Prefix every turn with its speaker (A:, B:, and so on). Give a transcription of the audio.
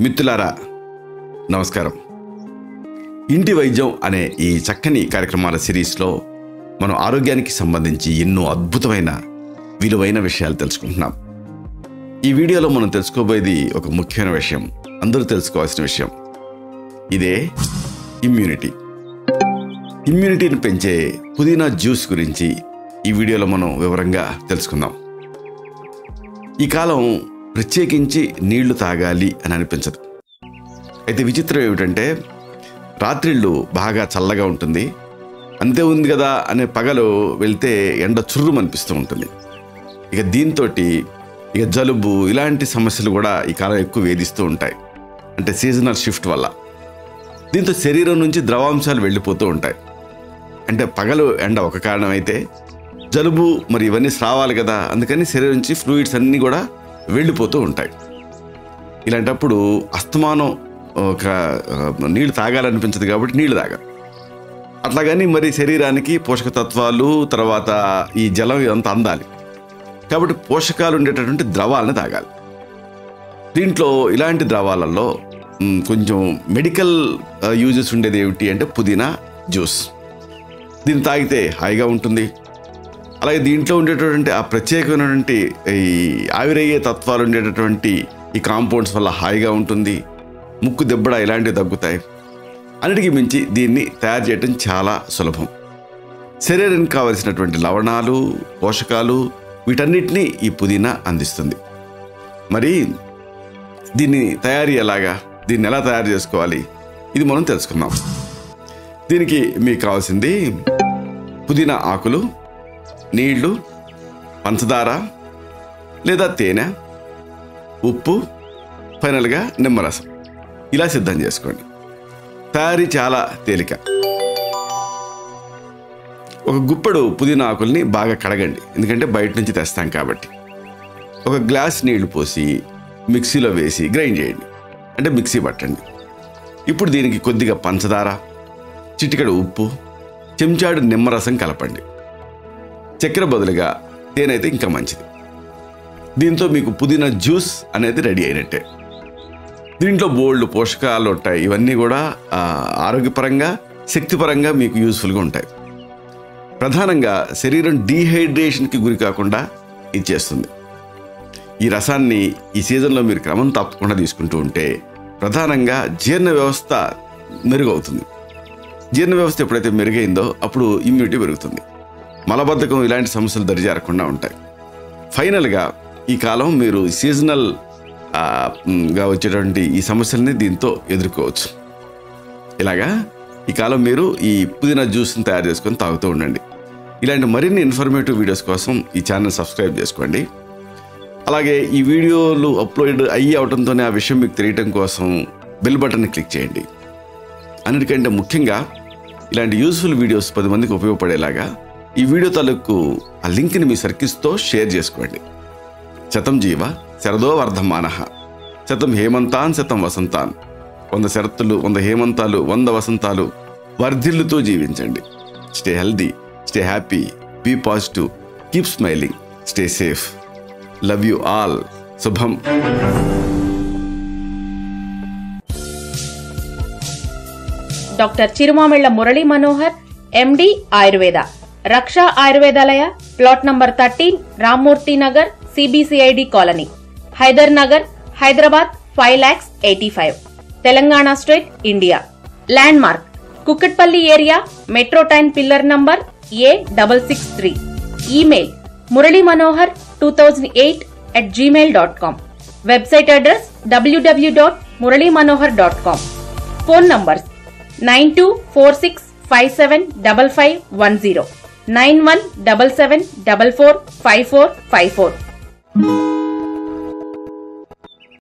A: మిత్రులారా నమస్కారం. ఇంటి వైద్యం అనే ఈ చక్కని కార్యక్రమాల సిరీస్లో మనం ఆరోగ్యానికి సంబంధించి ఎన్నో అద్భుతమైన విలువైన విషయాలు తెలుసుకుంటున్నాం. ఈ వీడియోలో మనం తెలుసుకోబోయేది ఒక ముఖ్యమైన విషయం, అందరూ తెలుసుకోవాల్సిన విషయం. ఇదే ఇమ్యూనిటీని పెంచే పుదీనా జ్యూస్ గురించి ఈ వీడియోలో మనం వివరంగా తెలుసుకుందాం. ఈ కాలం ప్రత్యేకించి నీళ్లు తాగాలి అని అనిపించదు. అయితే విచిత్రం ఏమిటంటే రాత్రిళ్ళు బాగా చల్లగా ఉంటుంది, అంతే ఉంది కదా అనే పగలు వెళ్తే ఎండ చుర్రుమనిపిస్తూ ఉంటుంది. ఇక దీంతో ఇక జలుబు ఇలాంటి సమస్యలు కూడా ఈ కాలం ఎక్కువ వేధిస్తూ ఉంటాయి. అంటే సీజనల్ షిఫ్ట్ వల్ల దీంతో శరీరం నుంచి ద్రవాంశాలు వెళ్ళిపోతూ ఉంటాయి. అంటే పగలు ఎండ ఒక కారణం అయితే జలుబు మరి ఇవన్నీ స్రావాలి కదా, అందుకని శరీరం నుంచి ఫ్లూయిడ్స్ అన్నీ కూడా వెళ్ళిపోతూ ఉంటాయి. ఇలాంటప్పుడు అస్తమానం ఒక నీళ్ళు తాగాలనిపించదు కాబట్టి నీళ్ళు తాగాలి. అట్లాగని మరి శరీరానికి పోషకతత్వాలు తర్వాత ఈ జలం ఇదంతా అందాలి కాబట్టి పోషకాలు ఉండేటటువంటి ద్రవాలను తాగాలి. దీంట్లో ఇలాంటి ద్రవాలలో కొంచెం మెడికల్ యూజెస్ ఉండేది ఏమిటి అంటే పుదీనా జ్యూస్. దీన్ని తాగితే హాయిగా ఉంటుంది. అలాగే దీంట్లో ఉండేటటువంటి ఆ ప్రత్యేకమైనటువంటి ఈ ఆవిరయ్యే తత్వాలు ఉండేటటువంటి ఈ కాంపౌండ్స్ వల్ల హాయిగా ఉంటుంది. ముక్కు దెబ్బడ ఇలాంటివి తగ్గుతాయి. అన్నిటికీ మించి దీన్ని తయారు చేయడం చాలా సులభం. శరీరానికి కావలసినటువంటి లవణాలు పోషకాలు వీటన్నిటినీ ఈ పుదీనా అందిస్తుంది. మరి దీన్ని తయారీ ఎలాగా, దీన్ని ఎలా తయారు చేసుకోవాలి ఇది మనం తెలుసుకుందాం. దీనికి మీకు కావాల్సింది పుదీనా ఆకులు, నీళ్లు, పంచదార లేదా తేనె, ఉప్పు, ఫైనల్గా నిమ్మరసం. ఇలా సిద్ధం చేసుకోండి. తయారీ చాలా తేలిక. ఒక గుప్పెడు పుదీనా ఆకుల్ని బాగా కడగండి, ఎందుకంటే బయట నుంచి తెస్తాం కాబట్టి. ఒక గ్లాస్ నీళ్లు పోసి మిక్సీలో వేసి గ్రైండ్ చేయండి, అంటే మిక్సీ పట్టండి. ఇప్పుడు దీనికి కొద్దిగా పంచదార, చిటికెడు ఉప్పు, చెంచాడు నిమ్మరసం కలపండి. చక్కెర బదులుగా తేనె అయితే ఇంకా మంచిది. దీంతో మీకు పుదీనా జ్యూస్ అనేది రెడీ అయినట్టే. దీంట్లో బోల్డ్ పోషకాలు ఉంటాయి. ఇవన్నీ కూడా ఆరోగ్యపరంగా శక్తిపరంగా మీకు యూస్ఫుల్గా ఉంటాయి. ప్రధానంగా శరీరం డీహైడ్రేషన్కి గురి కాకుండా ఇది చేస్తుంది. ఈ రసాన్ని ఈ సీజన్లో మీరు క్రమం తప్పకుండా తీసుకుంటూ ఉంటే ప్రధానంగా జీర్ణ వ్యవస్థ మెరుగవుతుంది. జీర్ణ వ్యవస్థ ఎప్పుడైతే మెరుగైందో అప్పుడు ఇమ్యూనిటీ పెరుగుతుంది. మలబద్ధకం ఇలాంటి సమస్యలు దరిజారకుండా ఉంటాయి. ఫైనల్గా ఈ కాలం మీరు సీజనల్గా వచ్చేటువంటి ఈ సమస్యల్ని దీంతో ఎదుర్కోవచ్చు. ఇలాగా ఈ కాలం మీరు ఈ పుదీనా జ్యూస్ని తయారు చేసుకొని తాగుతూ ఉండండి. ఇలాంటి మరిన్ని ఇన్ఫర్మేటివ్ వీడియోస్ కోసం ఈ ఛానల్ సబ్స్క్రైబ్ చేసుకోండి. అలాగే ఈ వీడియోలు అప్లోడ్ అవడంతోనే ఆ విషయం మీకు తెలియటం కోసం బెల్ బటన్ని క్లిక్ చేయండి. అన్నిటికంటే ముఖ్యంగా ఇలాంటి యూస్ఫుల్ వీడియోస్ 10 మందికి ఉపయోగపడేలాగా ఈ వీడియో తాలూకు ఆ లింక్ని మీ సర్కిల్స్తో షేర్ చేసుకోండి. శతం జీవ శరదో వర్ధమానః, శతం హేమంతాన్ శతం వసంతాన్. 100 శరత్తులు 100 హేమంతాలు 100 వసంతాలు వర్ధిల్లుతూ జీవించండి. Stay healthy, stay happy, be positive, keep smiling, stay safe. Love you all. శుభం.
B: Doctor Chirumamilla Murali Manohar, MD Ayurveda, Raksha Ayurvedalaya, plot number 13, Rammurthy Nagar, CBCID colony, Hydernagar, Hyderabad 5,85,000, Telangana state, India. Landmark Kukatpally area, metro train pillar number A663. Email muralimonohar2008@gmail.com. Website address www.muralimonohar.com. Phone numbers 9246575510, 9177445454.